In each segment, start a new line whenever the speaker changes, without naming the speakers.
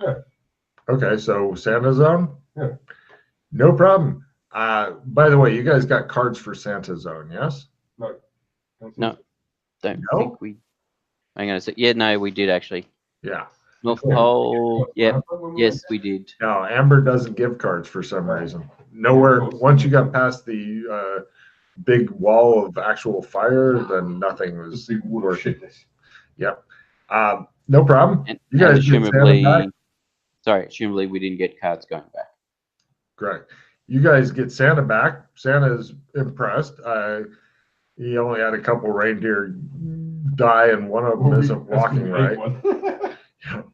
Yeah.
Okay, so Santa Zone?
Yeah.
No problem. By the way, you guys got cards for Santa Zone, yes?
No.
No, don't
No?
think we. Hang on a sec. Yeah, no, we did actually.
Yeah.
North
Yeah.
Pole. Yep.
When we
Yes,
went?
we did.
No, Amber doesn't give cards for some
Right.
reason. Nowhere.
Of course.
Once you got past the big wall of actual fire, then nothing
It's
was
a big wall of
working.
shitness.
Yep. No problem.
And,
You guys get Santa back.
Assumably we didn't get cards going back.
Great. You guys get Santa back. Santa's impressed. He only had a couple reindeer die, and one of them isn't walking right.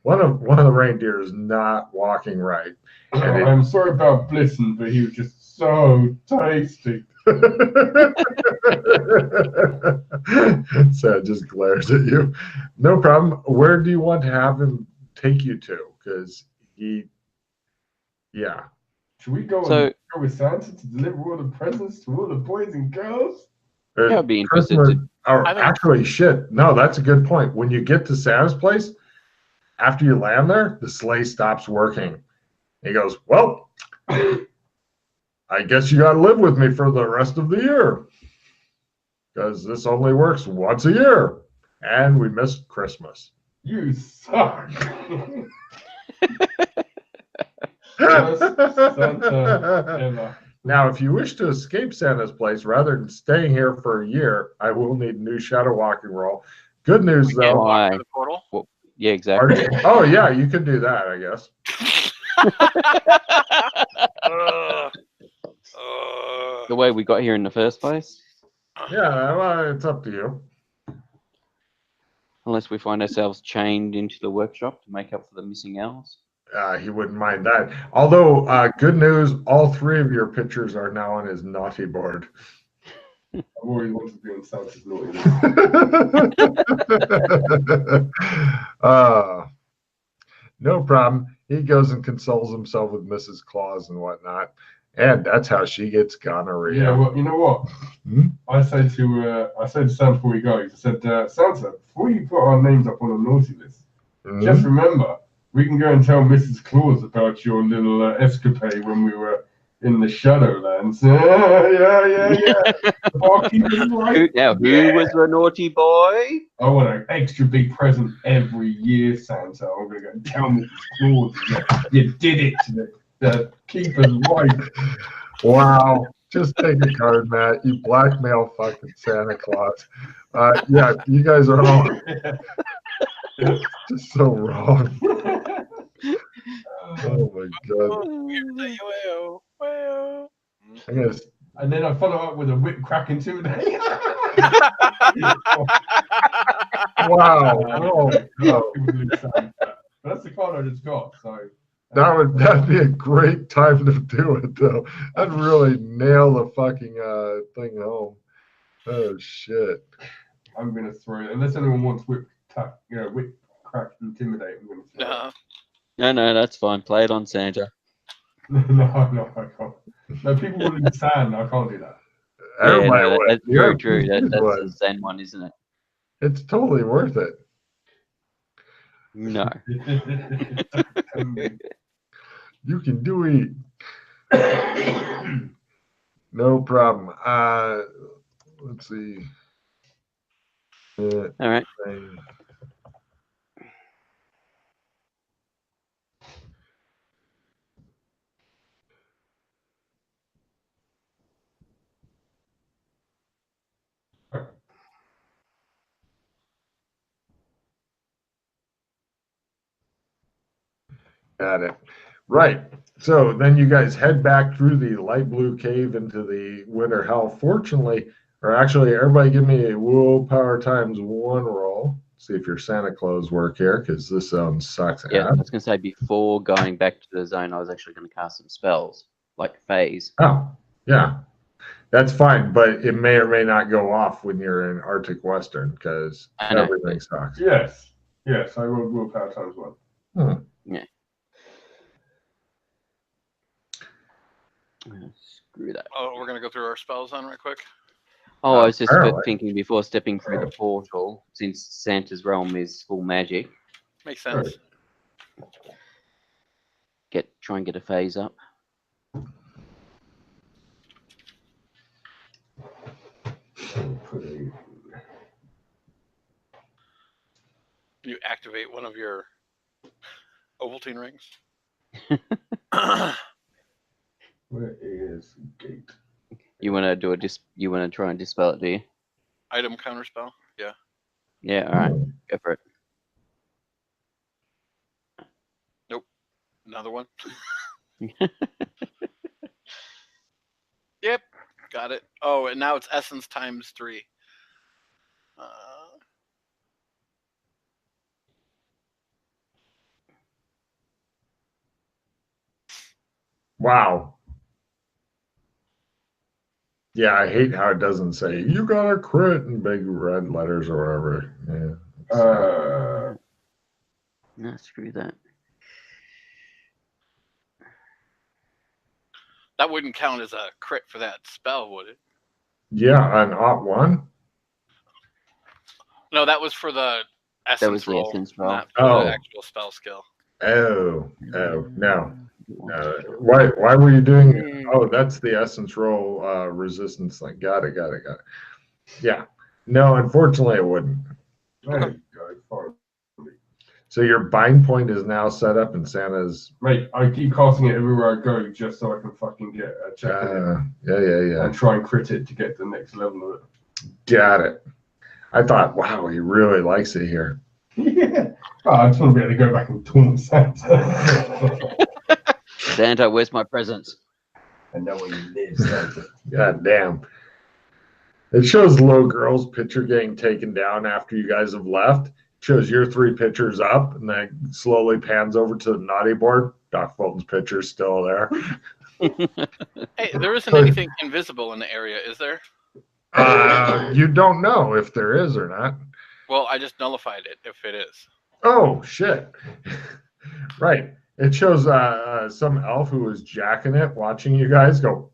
One of the reindeer is not walking right.
I'm sorry about Blitzen, but he was just so tasty.
So it just glares at you. No problem. Where do you want to have him take you to? Because yeah.
Should we go with Santa to deliver all the presents to all the boys and girls?
Yeah, I'd be interested to.
Actually, shit. No, that's a good point. When you get to Santa's place, after you land there, the sleigh stops working. He goes, well, I guess you got to live with me for the rest of the year. Because this only works once a year. And we missed Christmas.
You suck.
Now, if you wish to escape Santa's place rather than staying here for a year, I will need a new shadow walking roll. Good news, though.
Why?
The portal?
Well, yeah, exactly.
Oh, yeah, you can do that, I guess.
The way we got here in the first place.
Yeah, well, it's up to you.
Unless we find ourselves chained into the workshop to make up for the missing hours.
He wouldn't mind that. Although, good news, all three of your pictures are now on his naughty board.
I've always wanted to be on Santa's naughty
list. No problem. He goes and consoles himself with Mrs. Claus and whatnot. And that's how she gets gonorrhea.
Yeah, well, you know what? I said to Santa before we go, I said, Santa, before you put our names up on the naughty list, just remember, we can go and tell Mrs. Claus about your little escapade when we were in the Shadowlands. Yeah. The barkeeper's right.
Who was the naughty boy?
I want an extra big present every year, Santa. I'm going to go and tell Mrs. Claus you did it to the keeper's wife.
Wow. Just take a card, Matt. You blackmail fucking Santa Claus. Yeah, you guys are all just so wrong. Oh my god. I guess.
And then I follow up with a whip crack intimidate.
Wow. Oh, no.
That's the card I just got. So
that'd be a great time to do it, though. That'd really nail the fucking thing home. Oh shit.
I'm gonna throw it unless anyone wants whip crack intimidate. I'm gonna throw it.
No, that's fine. Play it on Santa.
No, I can't. No, people will understand. I can't do that.
That's very true. That's the Zen one, isn't it?
It's totally worth it.
No.
You can do it. No problem. Let's see.
All right.
Got it. Right. So then you guys head back through the light blue cave into the winter hell. Fortunately, or actually, everybody give me a willpower times 1 roll. See if your Santa Claus work here, because this zone sucks.
Yeah, I was going to say before going back to the zone, I was actually going to cast some spells, like phase.
Oh, yeah. That's fine, but it may or may not go off when you're in Arctic Western, because everything sucks.
Yes, I will willpower times 1.
Yeah. Screw that.
Oh, we're going to go through our spells on right quick.
Oh, I was just thinking before stepping through the portal, since Santa's realm is full magic.
Makes sense.
try and get a phase up.
You activate one of your Ovaltine rings.
Where is gate?
You want to do a You want to try and dispel it, do you?
Item counterspell. Yeah.
Yeah. All right. Go for it.
Another one. Yep. Got it. Oh, and now it's essence times 3.
Wow. Yeah, I hate how it doesn't say you got a crit in big red letters or whatever. Yeah.
No, screw that.
That wouldn't count as a crit for that spell, would it?
Yeah, an OT1.
No, that was for the essence
That was the
roll,
essence roll.
not for the actual spell skill.
Oh, no. Why were you doing? Oh, that's the essence roll resistance thing. Got it. Yeah. No, unfortunately, it wouldn't.
There you go.
So your bind point is now set up in Santa's.
Mate, I keep casting it everywhere I go just so I can fucking get a check on it.
Yeah.
And try and crit it to get the next level of it.
Got it. I thought, wow, he really likes it here.
Yeah. Oh, I just want to be able to go back and taunt Santa.
Santa, where's my presents?
I know where you live, Santa.
God damn. It shows little girl's picture getting taken down after you guys have left. It shows your 3 pictures up, and then slowly pans over to the naughty board. Doc Fulton's picture is still there.
Hey, there isn't anything invisible in the area, is there?
You don't know if there is or not.
Well, I just nullified it if it is.
Oh, shit. Right. It shows some elf who was jacking it, watching you guys go.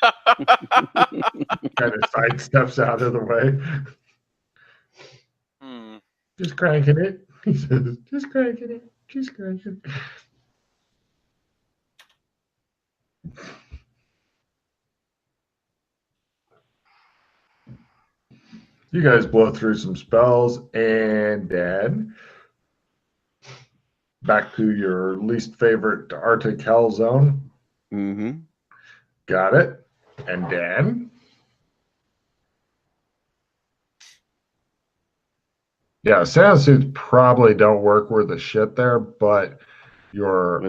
Kind of sidesteps out of the way. Just cranking it. He says, just cranking it. Just cranking it. You guys blow through some spells, and then back to your least favorite Arctic Hell Zone.
Mm-hmm.
Got it. And then, yeah, Santa suits probably don't work worth a shit there, but your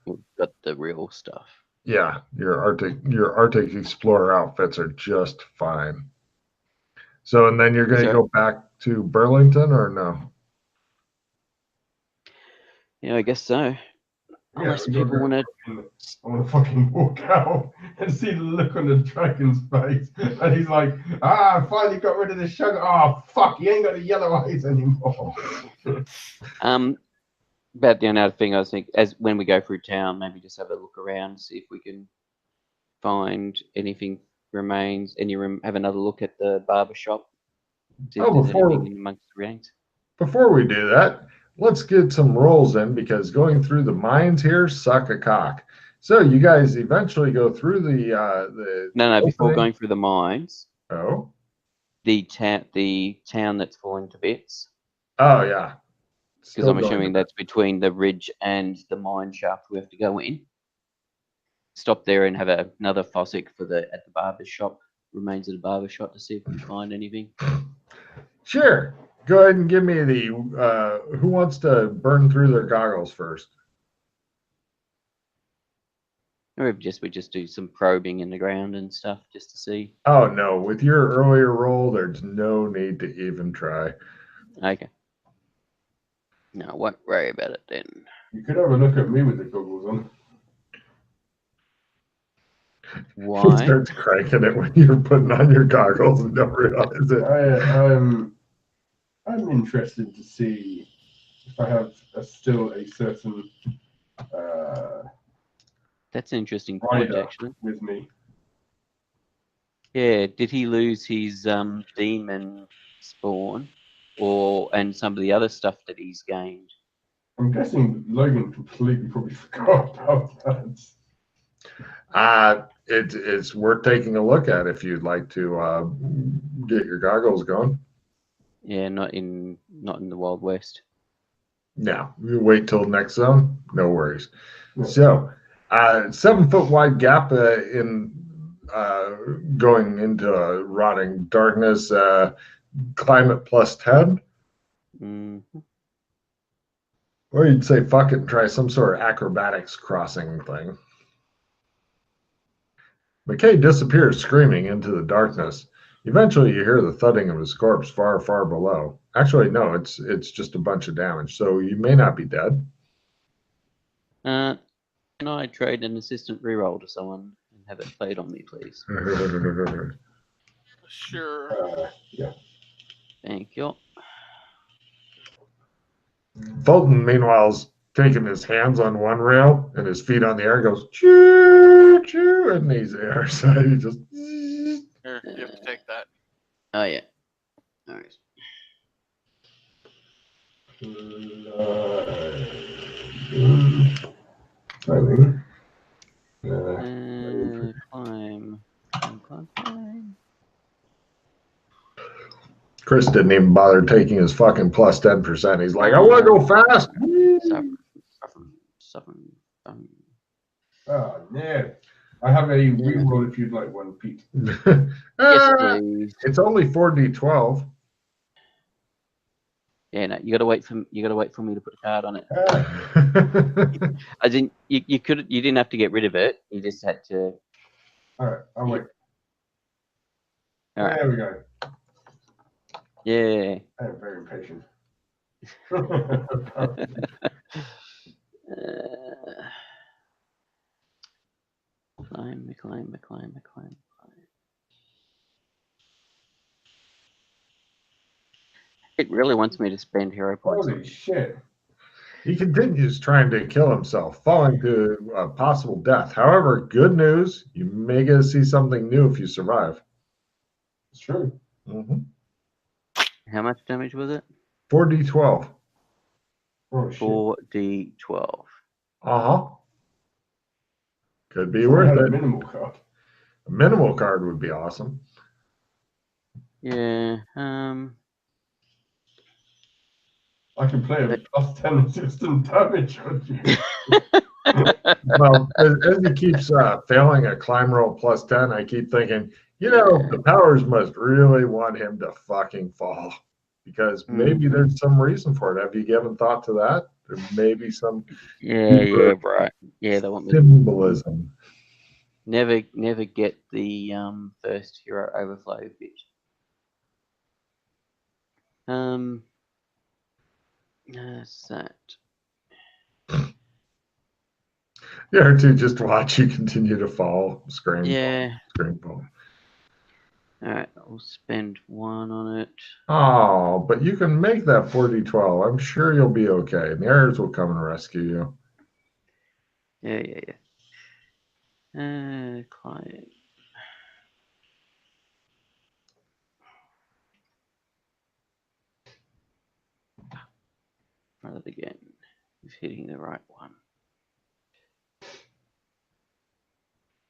we've got the real stuff.
Yeah, your Arctic Explorer outfits are just fine. So, and then you're going to go back to Burlington, or no?
Yeah, I guess so. Unless
Yeah,
people want to.
I want to fucking walk out and see the look on the dragon's face. And he's like, I finally got rid of the sugar. Oh, fuck, he ain't got the yellow eyes anymore.
About the only other thing I was thinking, as when we go through town, maybe just have a look around, see if we can find anything remains. Have another look at the barber shop. See if there's anything amongst the ranks.
Before we do that, let's get some rolls in, because going through the mines here suck a cock. So you guys eventually go through the
No, before going through the mines.
Oh.
The town that's falling to bits.
Oh yeah.
Because I'm assuming that's between the ridge and the mine shaft we have to go in. Stop there and have another fossick at the barber shop. Remains at the barber shop to see if we can find anything.
Sure. Go ahead and give me the who wants to burn through their goggles first?
Or we just do some probing in the ground and stuff just to see.
Oh no, with your earlier roll, there's no need to even try.
Okay. No, I won't worry about it then.
You could have a look at me with the goggles on.
Why?
He starts cranking it when you're putting on your goggles and don't realize it.
I'm interested to see if I have still a certain
that's an interesting point, actually.
With me.
Yeah, did he lose his demon spawn, and some of the other stuff that he's gained?
I'm guessing Logan completely probably forgot about that.
It's worth taking a look at if you'd like to get your goggles going.
Yeah, not in the Wild West.
Yeah, you wait till next zone. No worries.
Yeah.
So, 7 foot wide gap in going into rotting darkness. Climate plus 10.
Mm-hmm.
Or you'd say fuck it and try some sort of acrobatics crossing thing. McKay disappears screaming into the darkness. Eventually you hear the thudding of his corpse far, far below. Actually, no, it's just a bunch of damage, so you may not be dead.
Can I trade an assistant reroll to someone and have it played on me, please?
Sure.
Yeah.
Thank you.
Fulton, meanwhile, is taking his hands on one rail and his feet on the air, goes choo choo, and he's there. So he just.
Here, you have to take that.
Oh yeah. All right. Climb.
Chris didn't even bother taking his fucking plus 10%. He's like, I want to go fast.
Suffering.
Oh, no. I have a reroll if you'd like one, Pete.
Yes, please.
It's only 4d12.
Yeah, no, you gotta wait for me to put a card on it. As in, you didn't have to get rid of it. You just had to.
All right, I'll wait.
All right.
There we go.
Yeah.
I am very impatient. Climb. It really wants me to spend hero points. Holy shit.
He continues trying to kill himself, falling to a possible death. However, good news, you may get to see something new if you survive.
It's true.
Mm-hmm.
How much damage was it?
4d12.
Oh, shit.
4d12.
Uh-huh. Could be
I
worth
had a
it.
minimal card.
A minimal card would be awesome.
Yeah.
I can play a plus 10 assistant damage on you.
Well, as he keeps failing a climb roll plus 10, I keep thinking, the powers must really want him to fucking fall. Because maybe there's some reason for it. Have you given thought to that? There may be some
Yeah, right. Yeah, they want me
symbolism.
Never get the first hero overflow bit. That's that.
Yeah, or to just watch you continue to fall, scream, fall.
All right, I'll spend 1 on it.
Oh, but you can make that 4d12. I'm sure you'll be okay. And the heirs will come and rescue you.
Yeah. Client. Try that again. He's hitting the right one.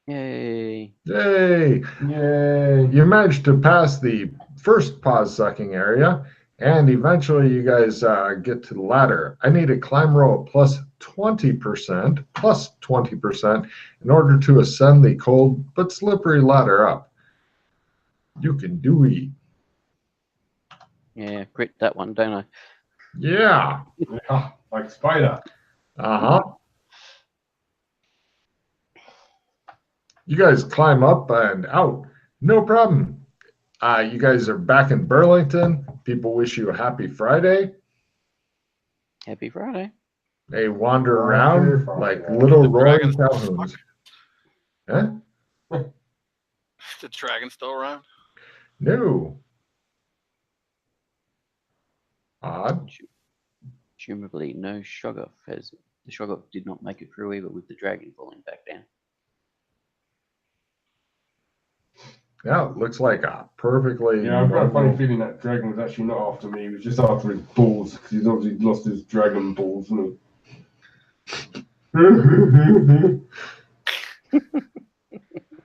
Yay!
Yay!
Yay!
You managed to pass the first pause sucking area, and eventually you guys get to the ladder. I need a climb roll plus 20% in order to ascend the cold but slippery ladder up. You can do it.
Yeah, crit that one, don't I?
Yeah.
Like Spider.
Uh-huh. You guys climb up and out. No problem. You guys are back in Burlington. People wish you a happy Friday.
Happy Friday.
They wander around like little roaring Calhouns. Huh?
Is the dragon still around?
No. Odd.
Presumably, no Shoggoth has. The Shoggoth did not make it through either with the dragon falling back down.
Yeah, it looks like a perfectly.
Yeah, I've got a funny
normal-
feeling that dragon was actually not after me. He was just after his balls because he's obviously lost his dragon balls. And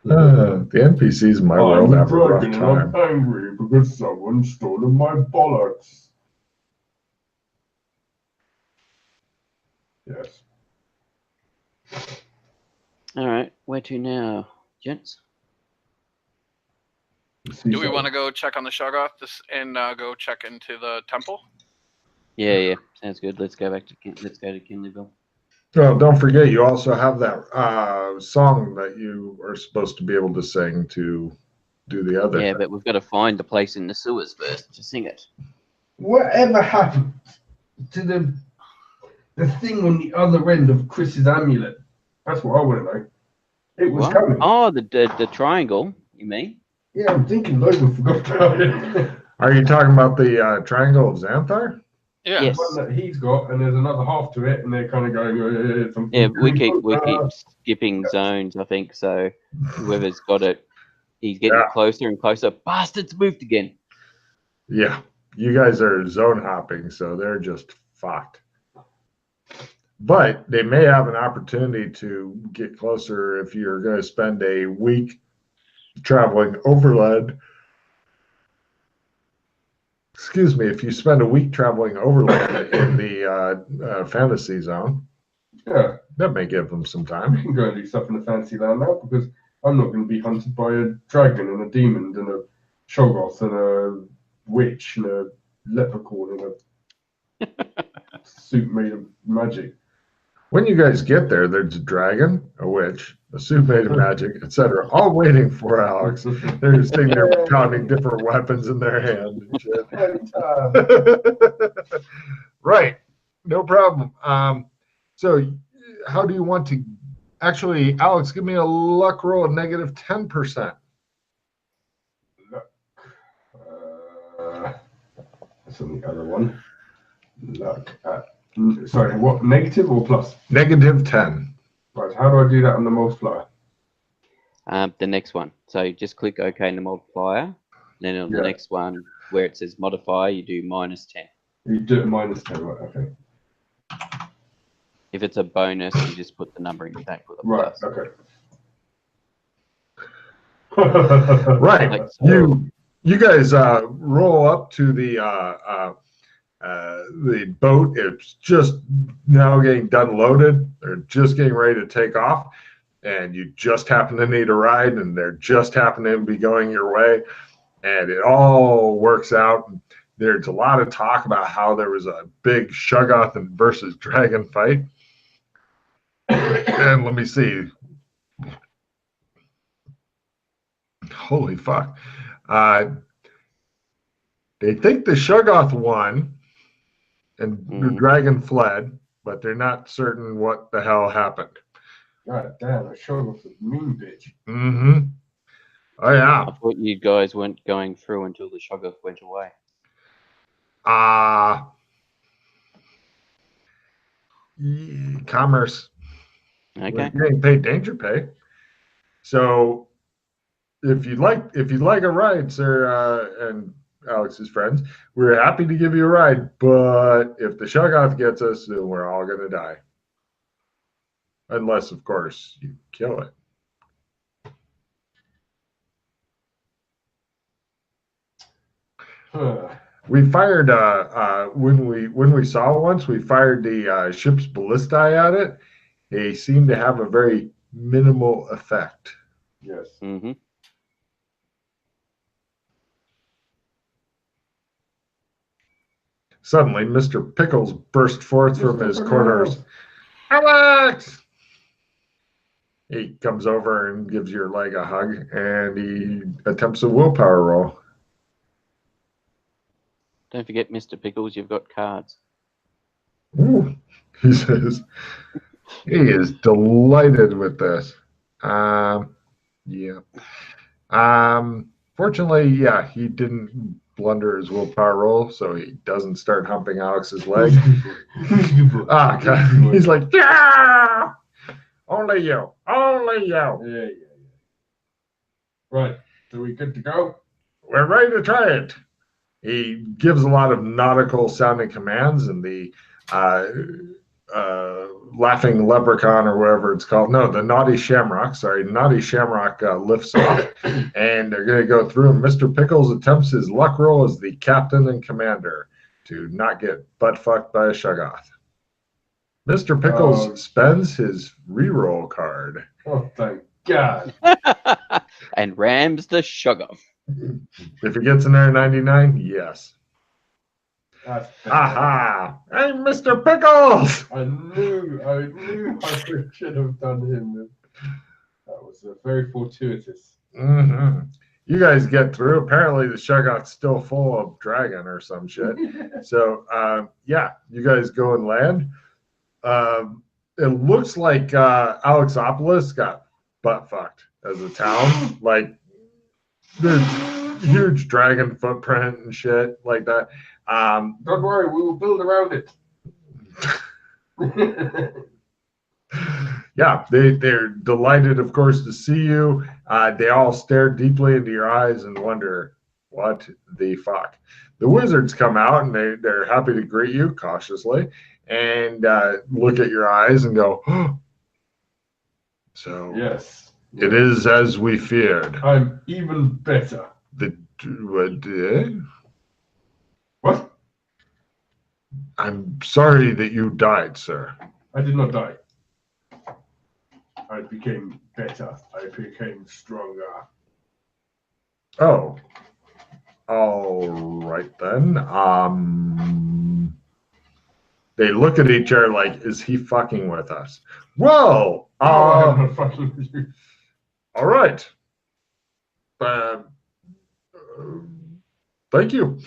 the NPCs in my world
I'm a
have a rough
dragon and
time.
I'm angry because someone's stolen my bollocks. Yes.
All right, where to now, gents? Do we want to go check on the Shoggoth and go check into the temple?
Yeah, sounds good. Let's go back to Kinleyville.
Well, don't forget, you also have that song that you are supposed to be able to sing to do the other.
Yeah,
thing.
but we've got to find the place in the sewers first to sing it.
Whatever happened to the thing on the other end of Chris's amulet? That's what I want to know. It was
What?
coming.
Oh, the triangle, you mean?
Yeah, I'm thinking Logan forgot about it.
Are you talking about the Triangle of Xanthar?
Yeah.
Yes.
One that he's got, and there's another half to it, and they're kind of going.
Yeah, we keep skipping zones, I think. So whoever's got it, he's getting closer and closer. Bastards moved again.
Yeah, you guys are zone hopping, so they're just fucked. But they may have an opportunity to get closer if you're going to spend a week traveling overland. Excuse me, if you spend a week traveling overland in the fantasy zone,
Yeah,
that may give them some
we
time.
can go and do stuff in the fancy land now because I'm not going to be hunted by a dragon and a demon and a shoggoth and a witch and a leprechaun and a suit made of magic.
When you guys get there, there's a dragon, a witch, a suit made of magic, etc., all waiting for Alex. They're sitting there pounding different weapons in their hand and shit. Right, no problem. So, how do you want to? Actually, Alex, give me a luck roll of negative 10%.
That's on the other one. Luck at. Sorry, what? Negative or plus?
Negative 10.
Right, how do I do that on the multiplier?
The next one. So just click OK in the multiplier. Then on the next one, where it says modifier, you do minus 10.
You do it minus 10, right? Okay.
If it's a bonus, you just put the number in back with a
Right,
plus.
okay.
Right.
Like so.
You guys roll up to the boat. It's just now getting done loaded. They're just getting ready to take off, and you just happen to need a ride, and they're just happening to be going your way, and it all works out. There's a lot of talk about how there was a big Shoggoth versus dragon fight. And let me see. Holy fuck. They think the Shoggoth won and the dragon fled, but they're not certain what the hell happened.
God damn, a Shoggoth is a mean bitch.
Mm-hmm. Oh, yeah.
I thought you guys weren't going through until the Shoggoth went away.
Commerce.
Okay.
You're getting paid danger pay. So if you'd like a ride, sir, and Alex's friends, we're happy to give you a ride, but if the Shoggoth gets us, then we're all gonna die. Unless, of course, you kill it. We fired when we saw it once, we fired the ship's ballistae at it. They seemed to have a very minimal effect.
Yes.
Mm-hmm.
Suddenly, Mr. Pickles burst forth from his quarters. Alex! He comes over and gives your leg a hug, and he attempts a willpower roll.
Don't forget, Mr. Pickles, you've got cards.
Ooh, he says. He is delighted with this. Yeah. Fortunately, yeah, he didn't blunder his willpower roll, so he doesn't start humping Alex's leg. God. He's like, yeah! Only you. Only you.
Yeah. Right. Are we good to go?
We're ready to try it. He gives a lot of nautical sounding commands, and the laughing leprechaun or whatever it's called. No, the naughty shamrock. Sorry, naughty shamrock lifts off, and they're going to go through. And Mr. Pickles attempts his luck roll as the captain and commander to not get butt fucked by a Shoggoth. Mr. Pickles spends his reroll card.
Oh, thank God.
And rams the Shoggoth.
If he gets in there 99, yes.
That's
Aha! Hey, Mr. Pickles!
I knew I should have done him. That was very fortuitous.
Mm-hmm. You guys get through. Apparently, the Shoggoth's still full of dragon or some shit. So, yeah, you guys go and land. It looks like Alexopolis got butt fucked as a town. Like, there's huge dragon footprint and shit like that.
Don't worry, we will build around it.
Yeah, they're delighted, of course, to see you. They all stare deeply into your eyes and wonder, what the fuck? The wizards come out, and they're happy to greet you cautiously and look at your eyes and go, oh. So
Yes.
It is as we feared.
I'm even better. What?
I'm sorry that you died, sir.
I did not die. I became better. I became stronger.
Oh. All right then. They look at each other like, is he fucking with us? Well,
I'm not fucking with you.
all right. Thank you.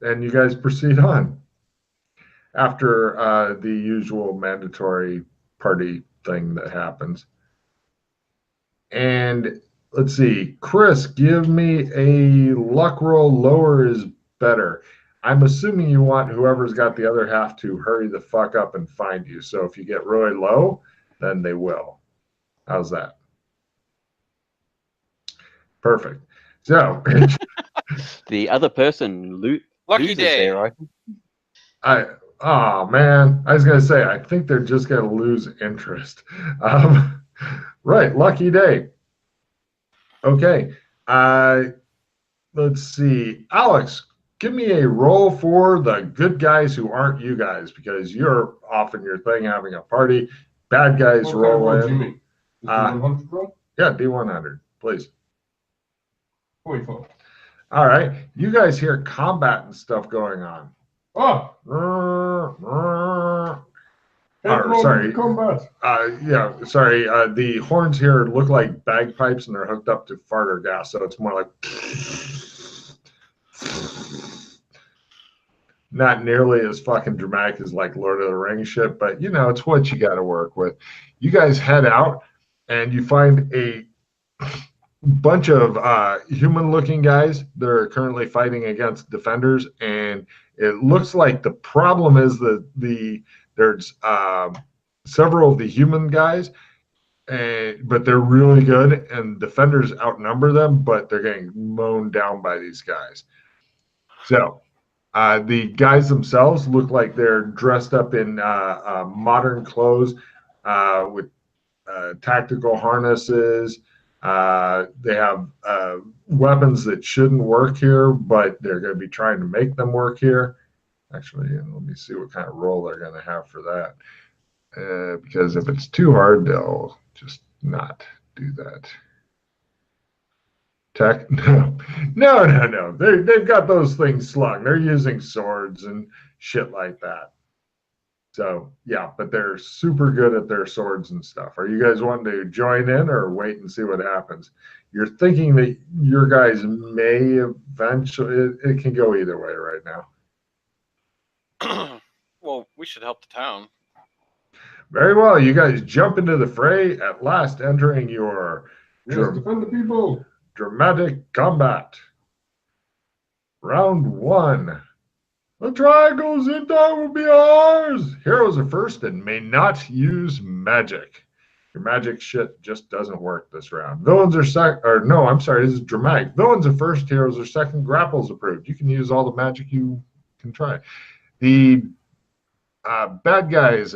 And you guys proceed on after the usual mandatory party thing that happens. And let's see, Chris, give me a luck roll. Lower is better. I'm assuming you want whoever's got the other half to hurry the fuck up and find you. So if you get really low, then they will. How's that? Perfect. So
The other person
Lucky
loses
day.
there, right?
Oh man, I was gonna say I think they're just gonna lose interest. Right, lucky day. Okay. Let's see, Alex, give me a roll for the good guys who aren't you guys, because you're off in your thing having a party. Bad guys
What
roll
kind of roll do you
in.
mean? Is it 100 roll?
Yeah, D100, please.
44.
All right, you guys hear combat and stuff going on.
Oh!
Sorry.
Combat.
Yeah, sorry. The horns here look like bagpipes, and they're hooked up to farter gas, so it's more like not nearly as fucking dramatic as like Lord of the Rings shit, but you know, it's what you got to work with. You guys head out, and you find a bunch of human-looking guys that are currently fighting against defenders, and it looks like the problem is that there's several of the human guys, but they're really good, and defenders outnumber them, but they're getting mown down by these guys. So the guys themselves look like they're dressed up in modern clothes with tactical harnesses. They have weapons that shouldn't work here, but they're going to be trying to make them work here. Actually, let me see what kind of roll they're going to have for that. Because if it's too hard, they'll just not do that. Tech? No. They've got those things slung. They're using swords and shit like that. So, yeah, but they're super good at their swords and stuff. Are you guys wanting to join in or wait and see what happens? You're thinking that your guys may eventually, it can go either way right now.
Well, we should help the town.
Very well. You guys jump into the fray, at last entering your
Defend the people.
Dramatic combat. Round 1. The triangles in time will be ours. Heroes are first and may not use magic. Your magic shit just doesn't work this round. Villains are I'm sorry, this is dramatic. Villains are first, heroes are second, grapples approved. You can use all the magic you can try. The bad guys,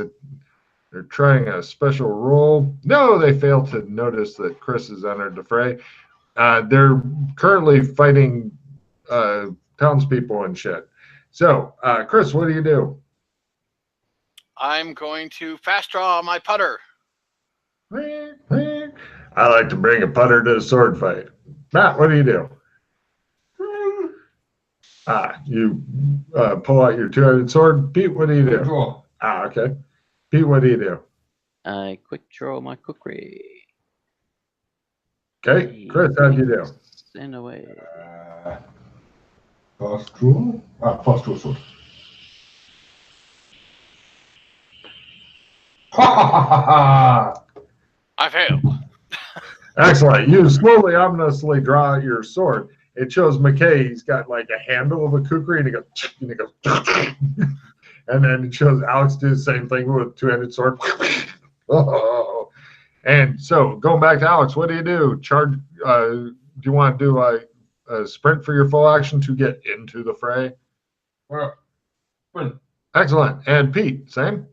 they're trying a special roll. No, they fail to notice that Chris has entered the fray. They're currently fighting townspeople and shit. So, Chris, what do you do?
I'm going to fast draw my putter.
I like to bring a putter to a sword fight. Matt, what do you do? You pull out your two-headed sword. Pete, what do you do?
Draw.
Okay. Pete, what do you do?
I quick draw my cookery.
Okay. Chris, how do you do?
Send away.
Fast draw. Fast draw sword. Ha ha ha ha!
I failed.
Excellent. You slowly, ominously draw out your sword. It shows McKay. He's got like a handle of a kukri, and he goes, and then it shows Alex do the same thing with a two-handed sword. Oh. And so, going back to Alex, what do you do? Charge? Do you want to do a sprint for your full action to get into the fray?
Sprint.
Excellent. And Pete, same.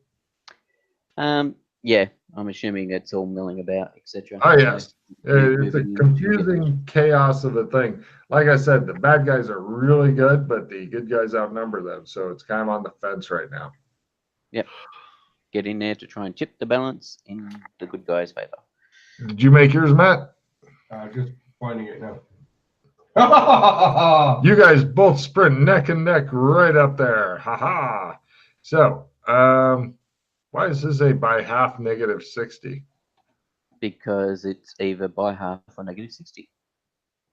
Yeah, I'm assuming that's all milling about, etc.
Oh yes, it's a confusing chaos of a thing. Like I said, the bad guys are really good, but the good guys outnumber them, so it's kind of on the fence right now.
Yep. Get in there to try and tip the balance in the good guys' favor.
Did you make yours, Matt?
Just finding it now.
You guys both sprint neck and neck right up there. Ha. So, why is this a by half -60?
Because it's either by half or -60.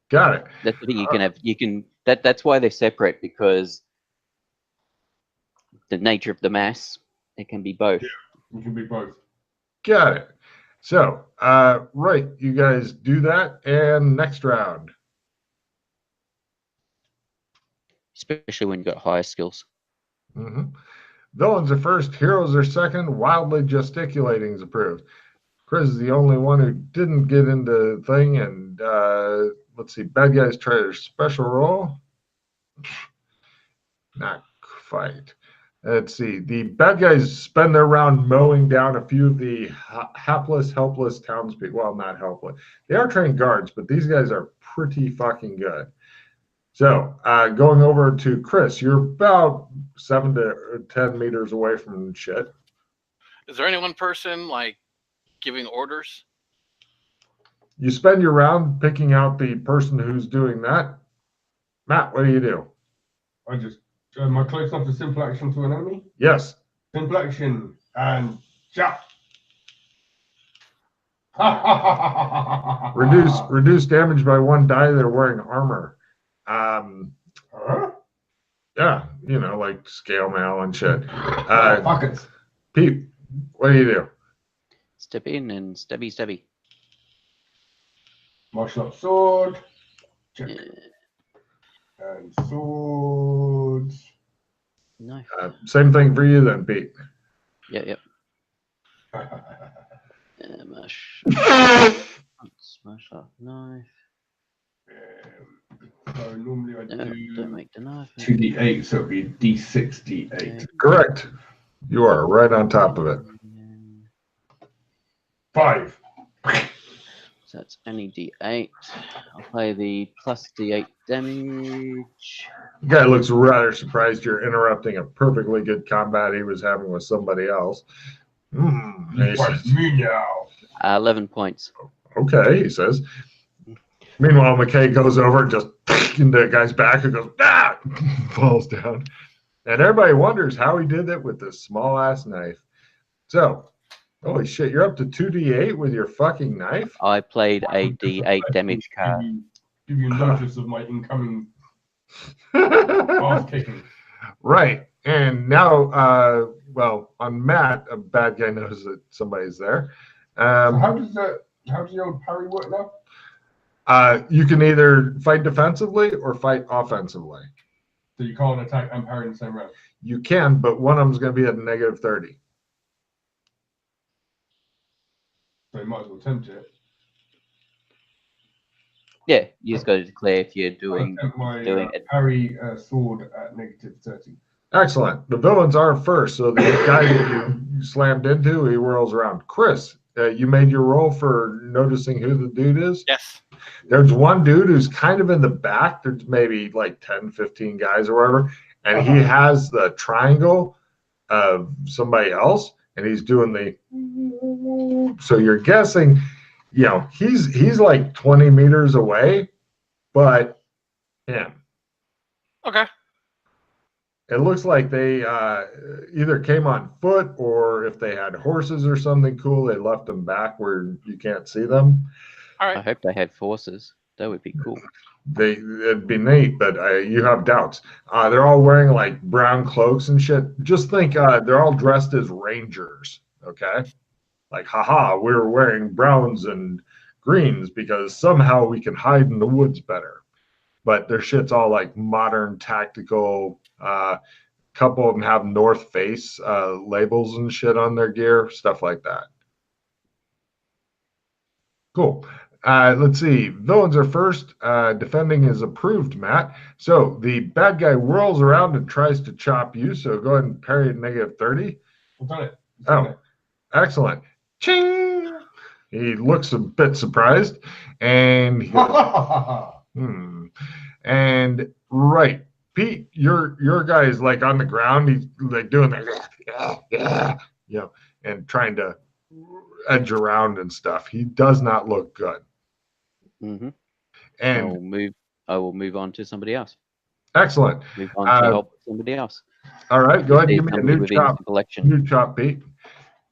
Got it.
That's the thing you can have. You can that's why they're separate, because the nature of the mass, it can be both.
Yeah, it can be both.
Got it. So, right, you guys do that, and next round.
Especially when you've got higher skills.
Mm-hmm. Villains are first, heroes are second, wildly gesticulating is approved. Chris is the only one who didn't get into the thing, and let's see, bad guys try their special roll. Not quite. Let's see, the bad guys spend their round mowing down a few of the hapless, helpless townspeople. Well, not helpless. They are trained guards, but these guys are pretty fucking good. So, going over to Chris, you're about 7 to 10 meters away from shit.
Is there any one person, like, giving orders?
You spend your round picking out the person who's doing that. Matt, what do you do?
I just, am I close enough to simple action to an enemy?
Yes.
Simple action and jump.
Reduce damage by 1 die. They're wearing armor. Yeah, you know, like scale mail and shit.
Pockets.
Pete, what do you do?
Step in and stabby.
Martial up sword. Check.
Yeah.
And swords.
Knife.
Same thing for you then, Pete.
Yep. Smash up knife.
So normally I do
don't make the knife.
2d8, so it'd be d6, d8.
Correct. You are right on top of it.
5.
So that's only d8. I'll play the plus d8 damage.
The guy looks rather surprised you're interrupting a perfectly good combat he was having with somebody else.
Me now.
11 points.
Okay, he says. Meanwhile, McKay goes over and just into the guy's back and goes, ah! Falls down. And everybody wonders how he did that with this small-ass knife. So, holy shit, you're up to 2d8 with your fucking knife?
I played a d8 damage card.
Give you notice of my incoming ass kicking.
Right. And now, well, on Matt, a bad guy knows that somebody's there.
So how does the old parry work now?
You can either fight defensively or fight offensively.
So you can't attack and parry in the same round?
You can, but one of them is going to be at -30.
So you might as well attempt it.
Yeah, you just got to declare if you're
I'll
doing
attempt my
it.
parry sword at -30.
Excellent. The villains are first, so the guy that you slammed into, he whirls around. Chris, you made your roll for noticing who the dude is?
Yes.
There's one dude who's kind of in the back. There's maybe like 10, 15 guys or whatever, and he has the triangle of somebody else, and he's doing the. So you're guessing, he's like 20 meters away, but him.
Okay.
It looks like they either came on foot, or if they had horses or something cool, they left them back where you can't see them.
All right.
I hope they had forces. That would be cool.
It'd be neat, but you have doubts. They're all wearing like brown cloaks and shit. Just think they're all dressed as rangers, okay? Like, haha, we're wearing browns and greens because somehow we can hide in the woods better. But their shit's all like modern tactical. Couple of them have North Face labels and shit on their gear, stuff like that. Cool. Let's see. Villains are first. Defending is approved, Matt. So the bad guy whirls around and tries to chop you. So go ahead and parry at -30.
I've done it.
Oh, excellent. Ching! He looks a bit surprised, and he goes, And right, Pete, your guy is like on the ground. He's like doing that, and trying to edge around and stuff. He does not look good.
Mm-hmm.
And
I will move on to somebody else.
Excellent.
Move on to help somebody else.
All right, go ahead and give me a new chop.
Collection.
New chop, Pete.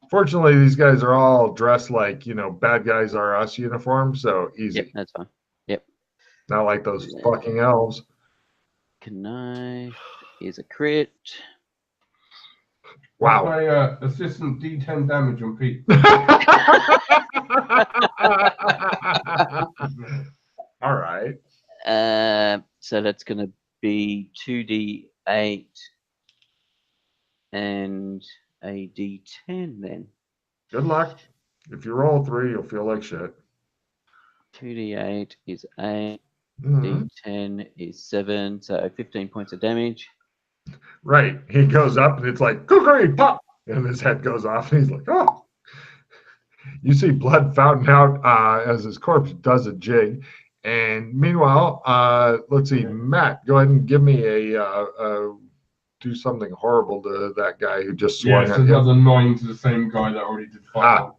Fortunately, these guys are all dressed like, bad guys are us uniform, so easy.
Yep, that's fine. Yep.
Not like those fucking elves.
Knife is a crit.
Wow.
My assistant D10 damage on Pete.
All right.
So that's going to be 2d8 and a d10 then.
Good luck. If you roll 3, you'll feel like shit.
2d8 is 8. D10 is 7, so 15 points of damage.
Right. He goes up and it's like, cookery, pop! And his head goes off and he's like, oh. You see blood fountain out as his corpse does a jig. And meanwhile, let's see, Matt, go ahead and give me do something horrible to that guy who just swung at you.
Another 9 to the same guy that already did 5.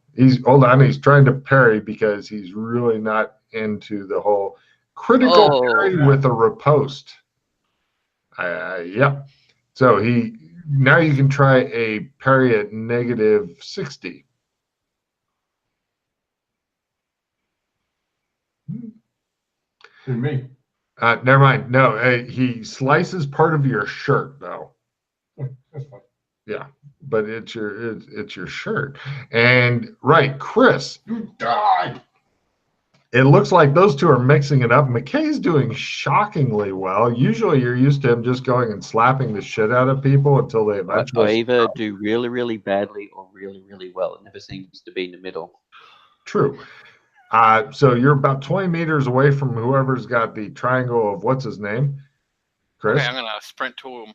Hold on, he's trying to parry because he's really not into the whole critical parry with a riposte. Yep. So now you can try a parry at -60.
To me.
Never mind. No, he slices part of your shirt though.
That's fine.
Yeah, but it's your shirt. And right, Chris.
You died.
It looks like those two are mixing it up. McKay's doing shockingly well. Usually you're used to him just going and slapping the shit out of people until they eventually
I either do really, really badly or really, really well. It never seems to be in the middle.
True. So you're about 20 meters away from whoever's got the triangle of what's his name, Chris.
Okay, I'm gonna sprint to him.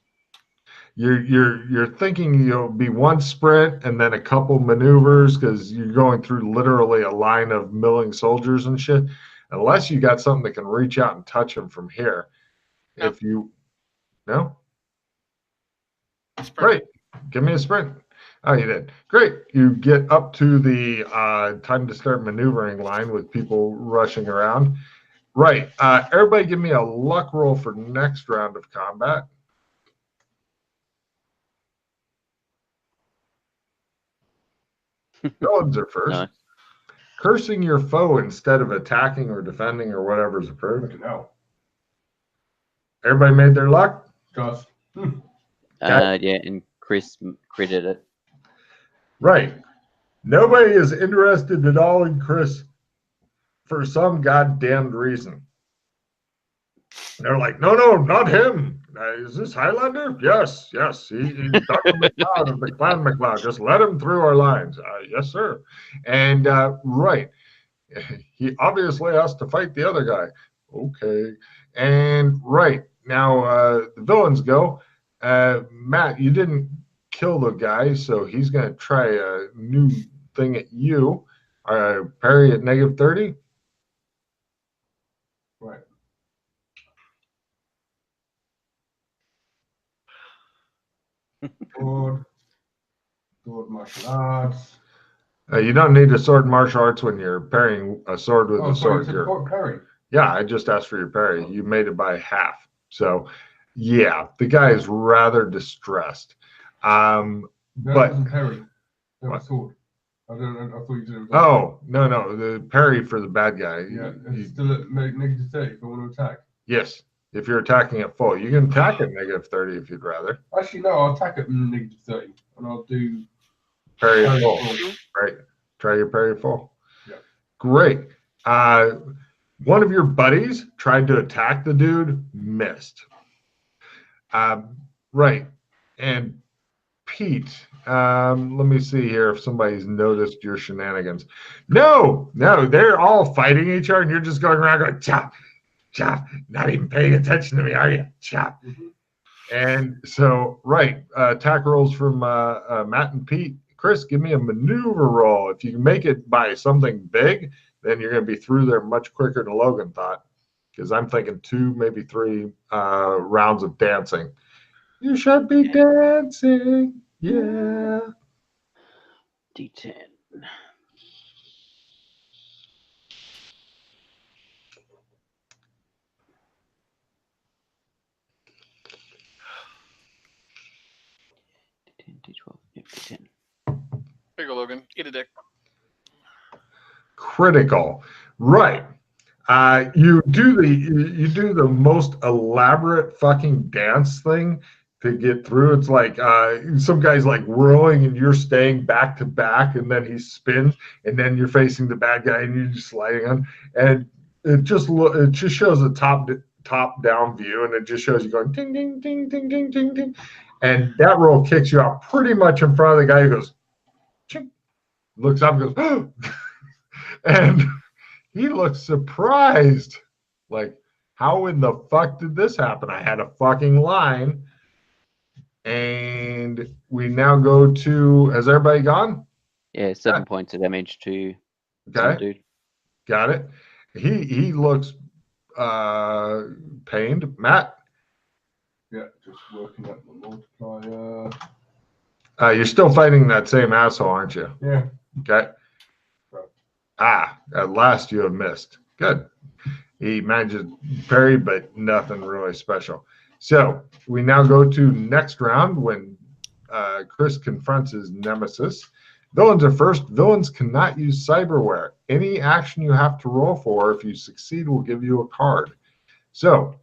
You're thinking you'll be one sprint and then a couple maneuvers because you're going through literally a line of milling soldiers and shit. Unless you got something that can reach out and touch them from here.
No.
If you no,
Sprint.
great. Give me a sprint. Oh, you did. Great. You get up to the time to start maneuvering line with people rushing around. Right. Everybody give me a luck roll for next round of combat. Villains are first.
No.
Cursing your foe instead of attacking or defending or whatever's approved.
No.
Everybody made their luck?
Gus.
Yeah, and Chris critted it.
Right. Nobody is interested at all in Chris for some goddamned reason. They're like, no, not him. Is this Highlander? Yes, yes. He's Dr. McLeod of the Clan McLeod. Just let him through our lines. Yes, sir. And right. He obviously has to fight the other guy. Okay. And right. Now the villains go. Matt, you didn't kill the guy, so he's going to try a new thing at you. Parry at -30.
Right. Sword martial arts.
You don't need a sword martial arts when you're parrying a sword with a sword.
Parry.
Yeah, I just asked for your parry. You made it by half. So, yeah, the guy is rather distressed. But
wasn't parry. That was sword. I thought you did it.
Oh, no. The parry for the bad guy.
Yeah, it's still at -30 if I want to attack.
Yes, if you're attacking at full. You can attack at -30 if you'd rather.
Actually, no, I'll attack at -30 and I'll do
parry at full. Right. Try your parry full.
Yeah.
Great. One of your buddies tried to attack the dude, missed. Right. And Pete, let me see here if somebody's noticed your shenanigans. No, they're all fighting each other, and you're just going around going, chop, chop, not even paying attention to me, are you? Chop. Mm-hmm. And so, right, attack rolls from Matt and Pete. Chris, give me a maneuver roll. If you can make it by something big, then you're going to be through there much quicker than Logan thought, because I'm thinking 2, maybe 3 rounds of dancing. You should be dancing. Yeah.
D10. D12. Yep, D10.
Here you go, Logan. Eat a dick.
Critical. Right. You do the most elaborate fucking dance thing to get through. It's like some guy's like whirling and you're staying back to back, and then he spins, and then you're facing the bad guy and you're just sliding on, and it just shows a top down view, and it just shows you going ding ding ding ding ding ding ding, and that roll kicks you out pretty much in front of the guy who goes, ching, looks up and goes, and he looks surprised, like, how in the fuck did this happen? I had a fucking line. And we now go to, has everybody gone?
Yeah, 7 points of damage to some dude.
Got it. He looks pained. Matt?
Yeah, just working up the multiplier.
You're still fighting that same asshole, aren't you?
Yeah.
Okay. At last you have missed. Good. He managed to parry, but nothing really special. So we now go to next round when Chris confronts his nemesis. Villains are first. Villains cannot use cyberware. Any action you have to roll for, if you succeed, will give you a card. So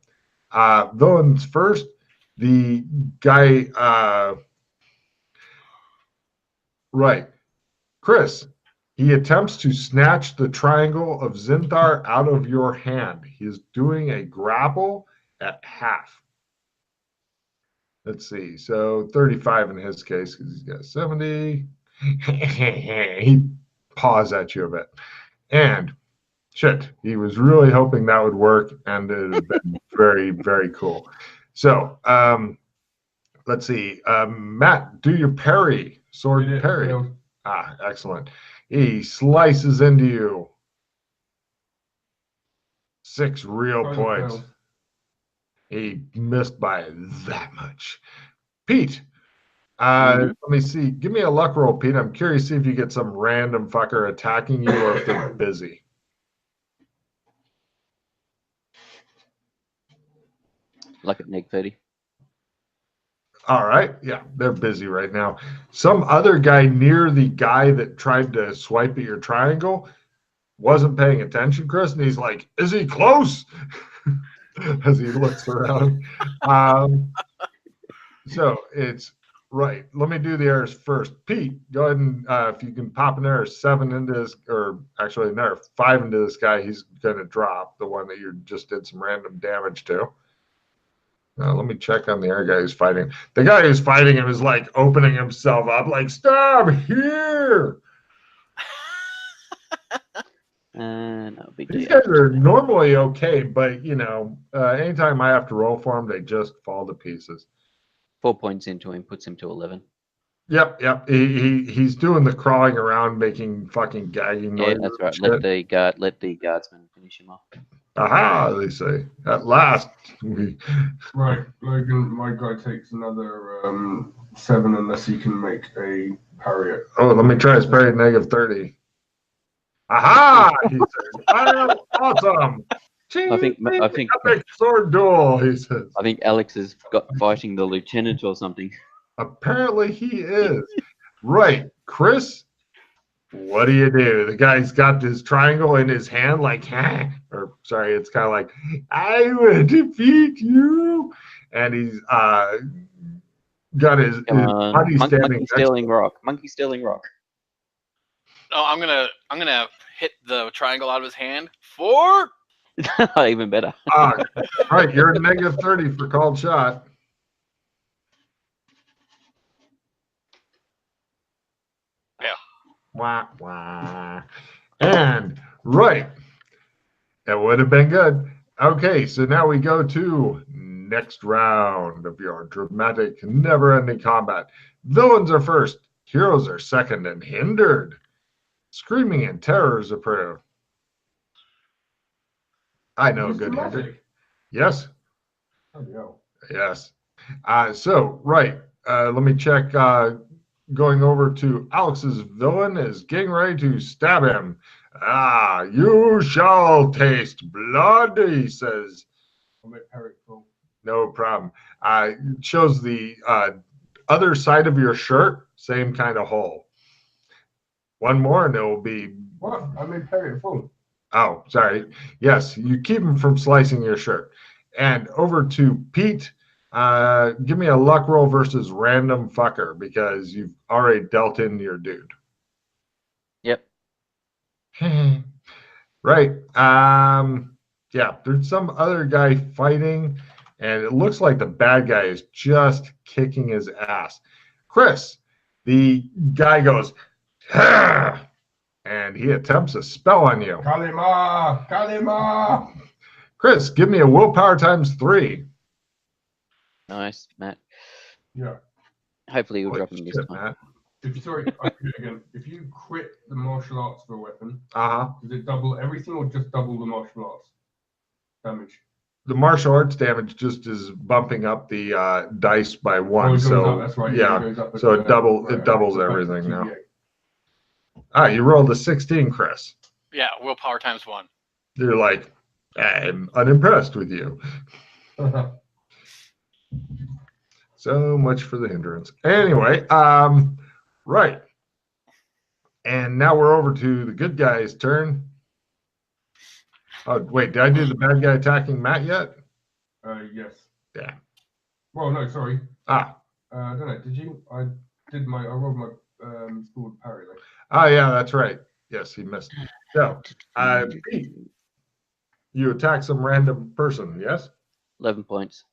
villains first. The guy, right, Chris. He attempts to snatch the triangle of Zinthar out of your hand. He is doing a grapple at half. Let's see. So 35 in his case because he's got 70. He paws at you a bit. And shit, he was really hoping that would work, and it would have been very, very cool. So let's see. Matt, do your parry. Sword parry. Excellent. He slices into you. 6 real points. He missed by that much. Pete, let me see. Give me a luck roll, Pete. I'm curious to see if you get some random fucker attacking you or if they're busy.
Luck at -30.
All right. Yeah, they're busy right now. Some other guy near the guy that tried to swipe at your triangle wasn't paying attention, Chris, and he's like, is he close? As he looks around. So it's right. Let me do the errors first. Pete, go ahead and if you can pop an error 7 into this, or actually an error 5 into this guy, he's going to drop the one that you just did some random damage to. Let me check on the other guy who's fighting. The guy who's fighting him is like opening himself up, like, stop here.
No, big
These
deal.
guys are normally okay, but you know, anytime I have to roll for them, they just fall to pieces.
4 points into him puts him to 11.
Yep. He's doing the crawling around, making fucking gagging noises.
Yeah, that's right.
Shit.
Let the guardsman finish him off.
Aha! They say. At last, we.
Right, Logan. My guy takes another 7 unless he can make a parry.
Oh, let me try his parry at -30. Aha! He says, awesome.
I think
Epic sword duel. He says.
I think Alex is fighting the lieutenant or something.
Apparently he is. Right, Chris. What do you do? The guy's got this triangle in his hand, like, or sorry, it's kind of like, I will defeat you. And he's got his body standing.
Monkey stealing rock. Monkey stealing rock.
Oh, I'm gonna hit the triangle out of his hand. 4.
Even better.
Right, you're at -30 for called shot.
Yeah.
Wah, wah. And right. That would have been good. Okay, so now we go to next round of your dramatic, never-ending combat. Villains are first, heroes are second and hindered. Screaming and terror is approved. I know a good hindered. Yes.
Oh, yeah.
Yes. So, right. Let me check. Going over to Alex's villain is getting ready to stab him. You shall taste blood, he says.
I'll make parry full.
No problem. Shows the other side of your shirt, same kind of hole. One more and it will be...
What? I made parry full.
Oh, sorry. Yes, you keep him from slicing your shirt. And over to Pete. Give me a luck roll versus random fucker because you've already dealt in your dude.
Yep.
Right. Yeah, there's some other guy fighting, and it looks like the bad guy is just kicking his ass. Chris, the guy goes, and he attempts a spell on you.
Kalima! Kalima!
Chris, give me a willpower ×3.
Nice, Matt.
Yeah.
Hopefully you'll drop him this time.
Matt.
If you sorry, I'll do it again. If you quit the martial arts for a weapon,
Uh-huh.
does it double everything or just double the martial arts damage?
The martial arts damage just is bumping up the dice by 1.
Oh, it goes
so
up, that's right.
yeah,
It goes up
so
at,
it doubles
so
everything now.
2d8.
You rolled a 16, Chris.
Yeah, willpower ×1.
You're like, I'm unimpressed with you. So much for the hindrance. Anyway, right. And now we're over to the good guy's turn. Oh, wait, did I do the bad guy attacking Matt yet?
Yes.
Yeah.
Well, no, sorry.
I
I don't know. Did you? I rolled my scored parry. Like.
Oh, yeah, that's right. Yes, he missed. So, Pete, you attack some random person, yes?
11 points.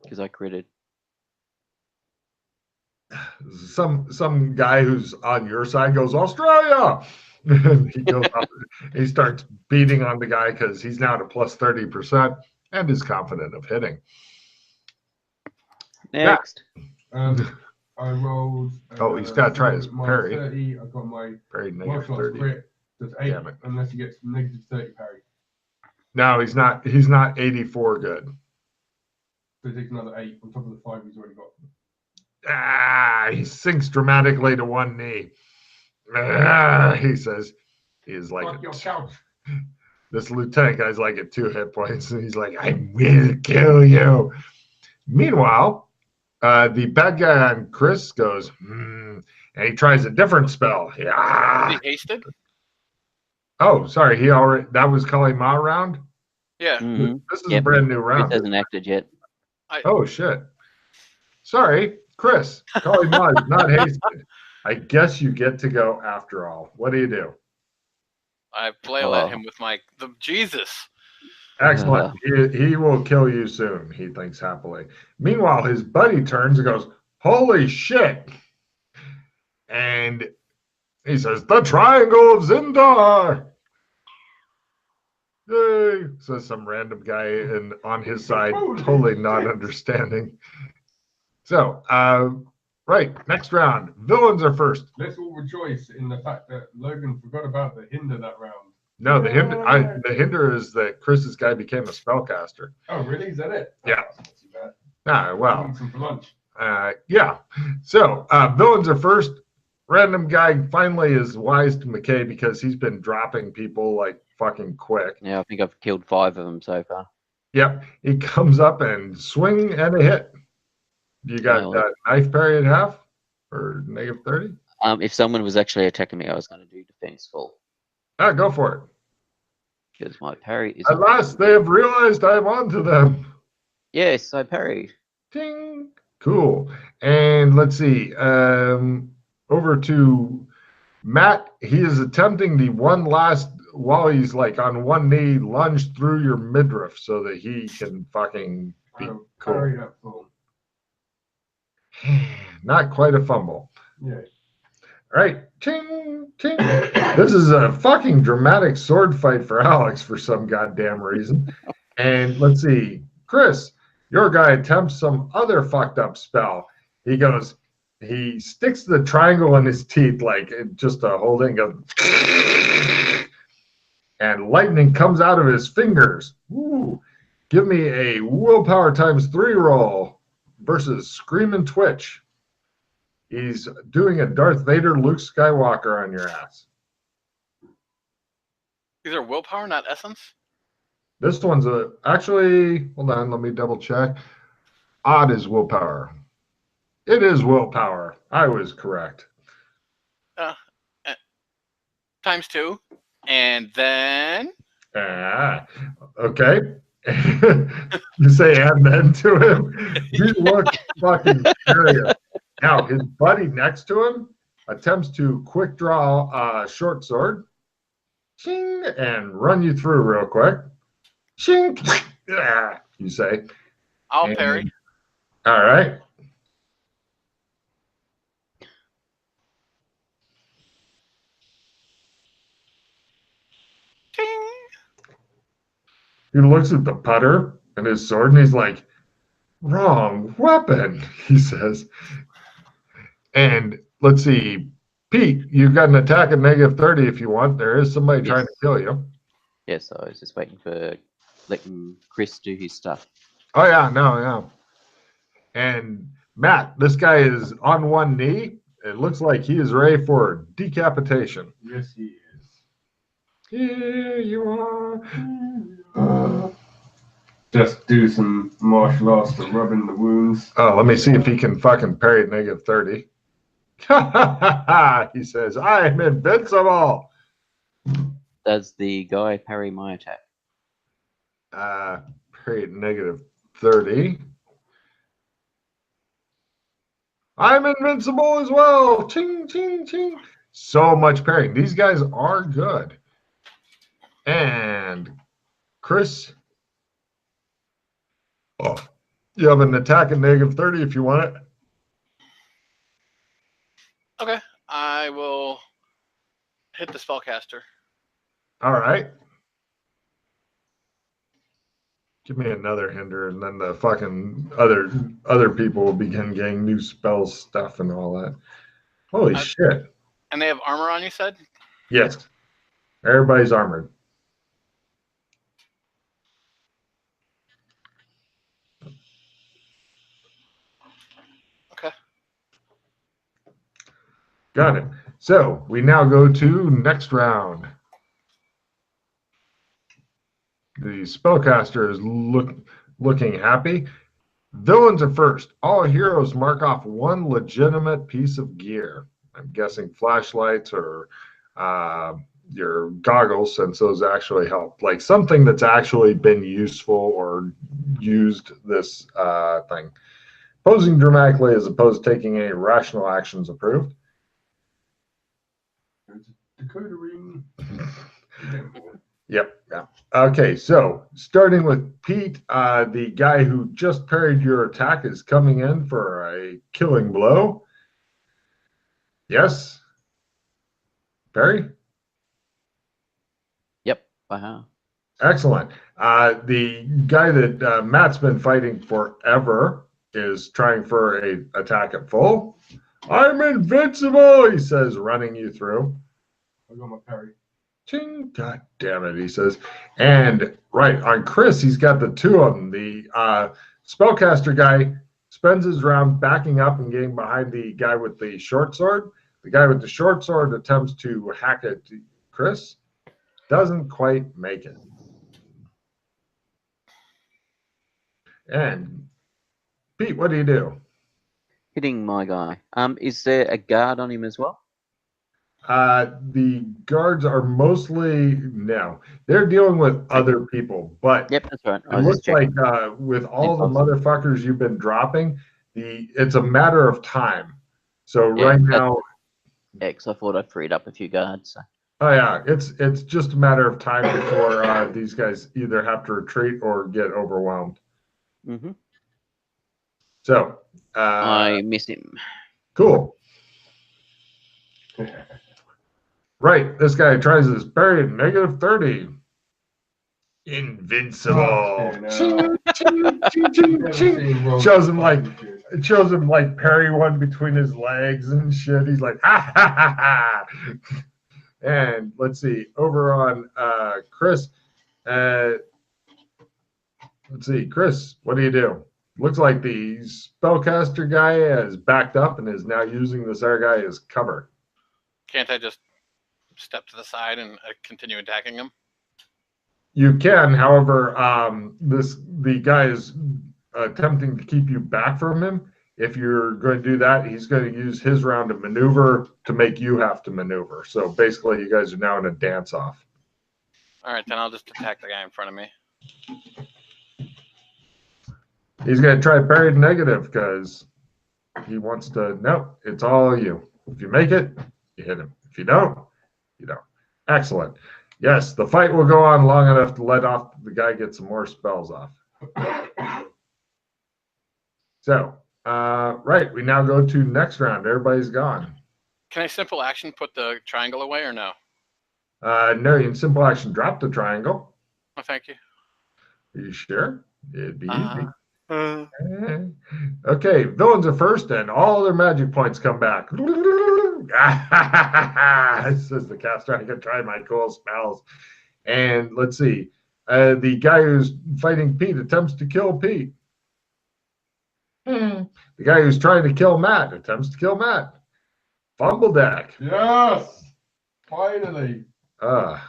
Because I critted.
Some guy who's on your side goes, Australia! He goes up, he starts beating on the guy because he's now at a +30% and is confident of hitting.
Next.
I rolled.
He's got to try his
my
parry.
30. I got my
Parry
martial arts
-30.
crit. That's 8
Damn it.
unless he gets -30 parry.
No, he's not 84 good.
So he takes another 8 on top of the 5 he's already got.
He sinks dramatically to one knee. He says, he's like,
Fuck your couch.
This lieutenant guy's like at 2 hit points, and he's like, I will kill you. Meanwhile, the bad guy on Chris goes, and he tries a different spell. Yeah.
Is he hasted?
Oh, sorry. That was Kali Ma round?
Yeah.
Mm-hmm.
This is a brand new round.
It hasn't acted yet.
Oh, shit. Sorry, Chris. Kali Ma is not hasted. I guess you get to go after all. What do you do?
I flail at him with the Jesus.
Excellent. He will kill you soon, he thinks happily. Meanwhile, his buddy turns and goes, holy shit. And he says, the Triangle of Zindar. Yay, says some random guy on his side, totally not understanding. So, right, next round. Villains are first.
Let's all rejoice in the fact that Logan forgot about the hinder that round.
No, the hinder is that Chris's guy became a spellcaster.
Oh, really? Is that it?
Yeah.
Oh, that's not too bad.
Well,
Eat some for lunch.
yeah. So, villains are first. Random guy finally is wise to McKay because he's been dropping people like fucking quick.
Yeah, I think I've killed 5 of them so far.
Yep. He comes up and swing and a hit. You got knife parry at half or negative 30?
If someone was actually attacking me, I was going to do defenseful.
Go for it.
Because my parry is.
At last, they have realized I'm onto them.
Yes, I parried.
Ding. Cool. And let's see. Over to Matt. He is attempting the one last, while he's like on one knee, lunge through your midriff so that he can fucking be cool. Not quite a fumble.
Yeah.
All right. Ting, ting. This is a fucking dramatic sword fight for Alex for some goddamn reason. And let's see. Chris, your guy attempts some other fucked up spell. He sticks the triangle in his teeth like just a holding of, and lightning comes out of his fingers. Ooh. Give me a willpower times 3 roll versus Scream and Twitch. He's doing a Darth Vader, Luke Skywalker on your ass.
These are willpower, not essence?
This one's actually, hold on, let me double check. Odd is willpower. It is willpower. I was correct.
Times 2. And then...
Okay. You say and then to him. He looks fucking curious. Now, his buddy next to him attempts to quick draw a short sword. Ching, and run you through real quick. Ching, you say.
I'll parry.
All right.
Ting.
He looks at the putter and his sword and he's like, wrong weapon, he says. And let's see, Pete, you've got an attack at negative 30 if you want. There is somebody trying to kill you.
Yes, I was just waiting for letting Chris do his stuff.
Oh, yeah, no. And Matt, this guy is on one knee. It looks like he is ready for decapitation.
Yes, he is.
Here you are.
Just do some martial arts to rub in the wounds.
Oh, let me see if he can fucking parry at negative 30. He says, I am invincible.
Does the guy parry my attack?
Parry at negative 30. I'm invincible as well. Ching, ching, ching. So much parrying. These guys are good. And Chris, you have an attack at negative 30 if you want it.
Okay. I will hit the spellcaster.
All right. Give me another hinder, and then the fucking other people will begin getting new spell stuff and all that. Holy shit.
And they have armor on, you said?
Yes. Everybody's armored.
Okay.
Got it. So we now go to next round. The spellcaster is looking happy. Villains are first. All heroes mark off one legitimate piece of gear. I'm guessing flashlights or your goggles, since those actually help. Like something that's actually been useful or used this thing. Posing dramatically as opposed to taking any rational actions approved.
Dakota ring.
Yep. Yeah. Okay, so starting with Pete, the guy who just parried your attack is coming in for a killing blow. Yes. Parry?
Yep. Wow.
Excellent. The guy that Matt's been fighting forever is trying for a attack at full. I'm invincible, he says, running you through.
I got my parry.
Ching, God damn it, he says. And right on Chris, he's got the two of them. The spellcaster guy spends his round backing up and getting behind the guy with the short sword. The guy with the short sword attempts to hack at Chris. Doesn't quite make it. And Pete, what do you do?
Hitting my guy. Is there a guard on him as well?
The guards are mostly no. They're dealing with other people, but
Yep, that's right.
it looks like with all the motherfuckers you've been dropping, it's a matter of time. So
Yeah,
right now,
X. I thought I freed up a few guards. So.
oh yeah, it's just a matter of time before these guys either have to retreat or get overwhelmed.
Mm-hmm.
So
I miss him.
cool. Right, this guy tries his parry at -30. Invincible.
Oh,
Shows him like parry one between his legs and shit. He's like, ha ha ha ha. And let's see, over on Chris. Let's see, Chris, what do you do? Looks like the spellcaster guy has backed up and is now using this other guy as cover.
Can't I just step to the side and continue attacking him?
You can, however, the guy is attempting to keep you back from him. If you're going to do that, he's going to use his round to maneuver to make you have to maneuver. So basically, you guys are now in a dance-off.
All right, then I'll just attack the guy in front of me.
He's going to try parry negative because he wants to. Nope, it's all you. If you make it, you hit him. If you don't, you don't. Excellent. Yes, the fight will go on long enough to let off the guy get some more spells off. So, right, we now go to next round. Everybody's gone.
Can I simple action put the triangle away or no?
No, you can simple action drop the triangle.
Oh, thank you.
Are you sure? It'd be easy. Okay, villains are first, and all their magic points come back. Says the caster. I can try my cool spells. And let's see. The guy who's fighting Pete attempts to kill Pete. The guy who's trying to kill Matt attempts to kill Matt. Fumble deck.
Yes! Finally.
Stuff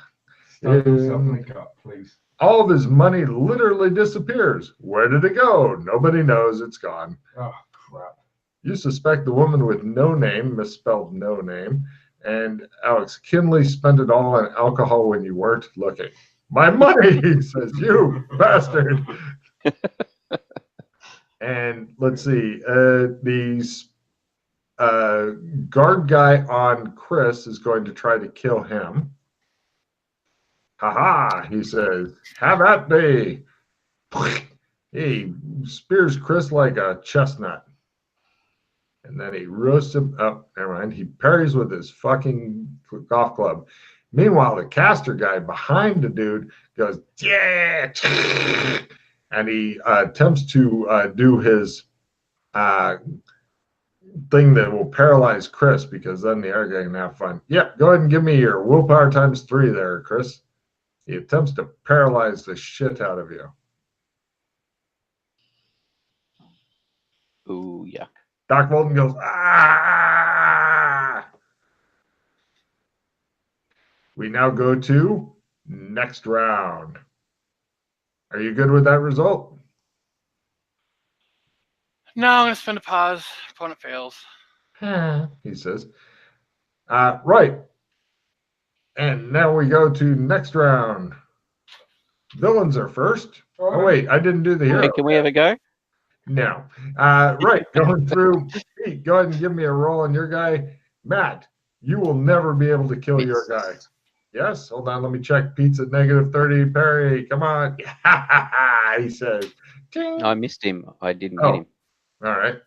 yourself in the gut, please.
All of his money literally disappears. Where did it go? Nobody knows. It's gone.
Oh, crap.
You suspect the woman with no name, misspelled no name, and Alex Kinley spent it all on alcohol when you weren't looking. My money, he says, you bastard. And let's see, the guard guy on Chris is going to try to kill him. Ha-ha, he says, have at me. He spears Chris like a chestnut. And then he roasts him up. Never mind. He parries with his fucking golf club. Meanwhile, the caster guy behind the dude goes, yeah. And he attempts to do his thing that will paralyze Chris, because then the other guy can have fun. Yep, go ahead and give me your willpower ×3 there, Chris. He attempts to paralyze the shit out of you.
Ooh, yuck.
Doc Bolton goes, ah! We now go to next round. Are you good with that result?
No, I'm going to spend a pause. Opponent fails.
He says. Right. And now we go to next round. Villains are first. Oh, wait, I didn't do the hero.
Hey, can we have a go?
No. Right, going through. Pete, go ahead and give me a roll on your guy. Matt, you will never be able to kill your guy. Yes. Hold on. Let me check. Pete's at -30. Perry, come on. He says. Ting.
I missed him. I didn't
Oh.
get him.
All right.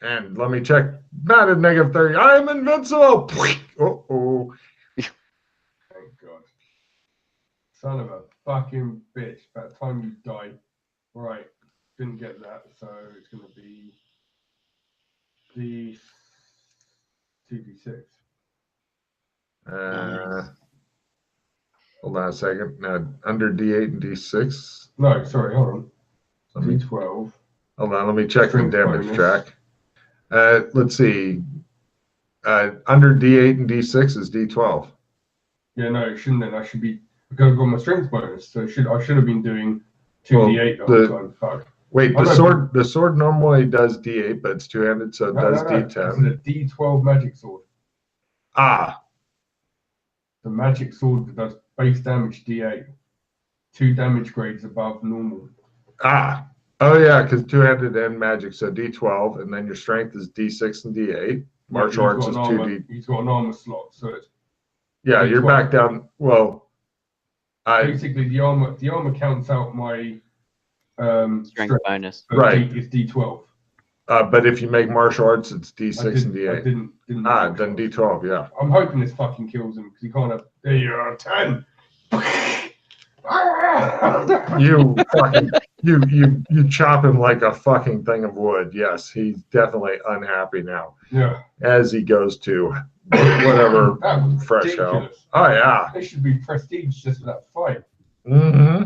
And let me check. Not at -30. I'm invincible. Uh-oh.
Thank God. Son of a fucking bitch. By the time you die. Right. Didn't get that, so it's going to be the 2d6.
Hold on a second. Now, under D8 and D6.
No, sorry, hold on.
D12.
D12.
Hold on, let me check
Strength
the damage
bonus.
track. Let's see. Under D8 and D6 is D12.
Yeah, no, it shouldn't then. I should be, because I've got my strength bonus, so I should have been doing 2d8 the whole time. Fuck.
Wait, the sword normally does D8, but it's two-handed, so it does D10.
It's a D12 magic sword.
Ah.
The magic sword that does base damage D8. 2 damage grades above normal.
Ah. Oh, yeah, because two-handed and magic, so D12, and then your strength is D6 and D8. Martial arts is 2D.
He's got an armor slot, so it's...
Yeah, you're back down. Well,
basically, the armor counts out my
strength bonus.
So
right.
It's D12.
But if you make martial arts, it's D6 and D8.
I didn't
then D12, yeah.
I'm hoping this fucking kills him because he can't have. There you are, 10.
You fucking you chop him like a fucking thing of wood. Yes, he's definitely unhappy now.
Yeah.
As he goes to whatever fresh hell. Oh yeah.
They should be prestige just for that fight.
Mm-hmm.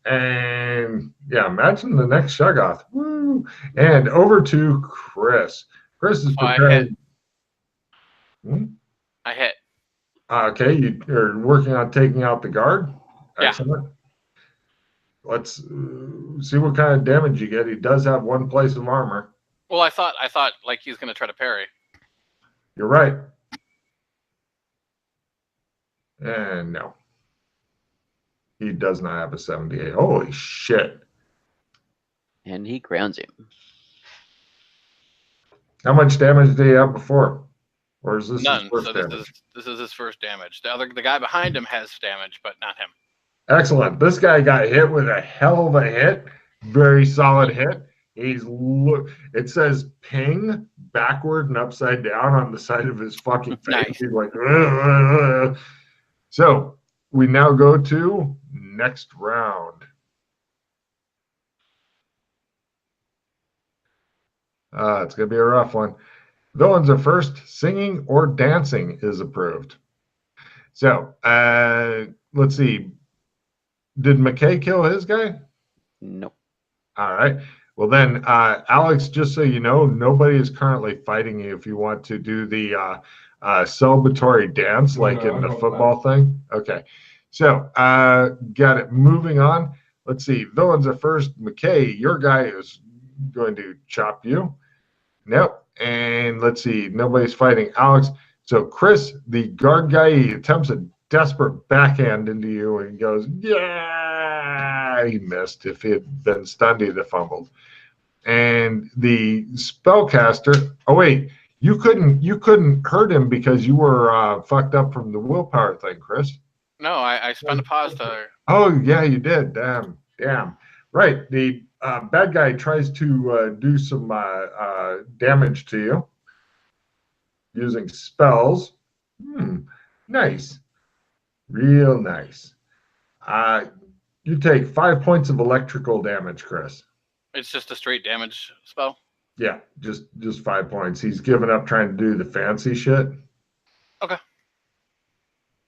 And yeah, imagine the next Shoggoth. Woo! And over to Chris. Chris is preparing.
I hit.
Okay, you're working on taking out the guard. Excellent. Yeah. Let's see what kind of damage you get. He does have one place of armor.
Well, I thought like he's going to try to parry.
You're right. And no. He does not have a 78. Holy shit.
And he grounds him.
How much damage did he have before? Or is this
none?
His first
so
damage?
This is his first damage. The guy behind him has damage, but not him.
Excellent. This guy got hit with a hell of a hit. Very solid hit. It says ping backward and upside down on the side of his fucking face.
Nice.
He's like, ugh. So we now go to next round. It's going to be a rough one. Villains are first. Singing or dancing is approved. So let's see. Did McKay kill his guy?
No.
All right. Well, then, Alex, just so you know, nobody is currently fighting you if you want to do the celebratory dance like in the football thing. Okay. So, got it. Moving on. Let's see. Villains are first. McKay, your guy is going to chop you. Nope. And let's see. Nobody's fighting Alex. So, Chris, the guard guy, he attempts a desperate backhand into you and goes, yeah, he missed. If he had been stunned, he'd have fumbled. And the spellcaster, oh wait, you couldn't hurt him because you were fucked up from the willpower thing, Chris.
No, I spun a pause to.
Oh yeah, you did. Damn. Right. The bad guy tries to do some damage to you using spells. Nice. Real nice. You take 5 points of electrical damage, Chris.
It's just a straight damage spell.
Yeah, just 5 points. He's given up trying to do the fancy shit.
Okay.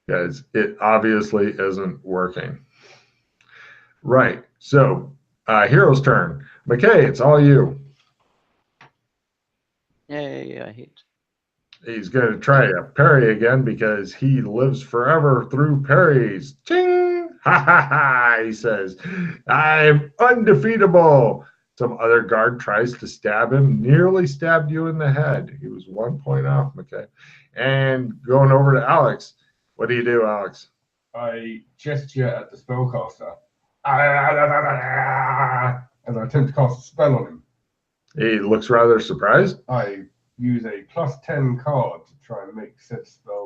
Guys, it obviously isn't working. Right. So, hero's turn. McKay, it's all you.
Yay, I hit.
He's going to try a parry again because he lives forever through parries. Ching! Ha ha ha! He says, I'm undefeatable. Some other guard tries to stab him, nearly stabbed you in the head. He was 1 point off, McKay. And going over to Alex. What do you do, Alex?
I gesture at the spellcaster. As I attempt to cast a spell on him.
He looks rather surprised.
I use a +10 card to try and make said spell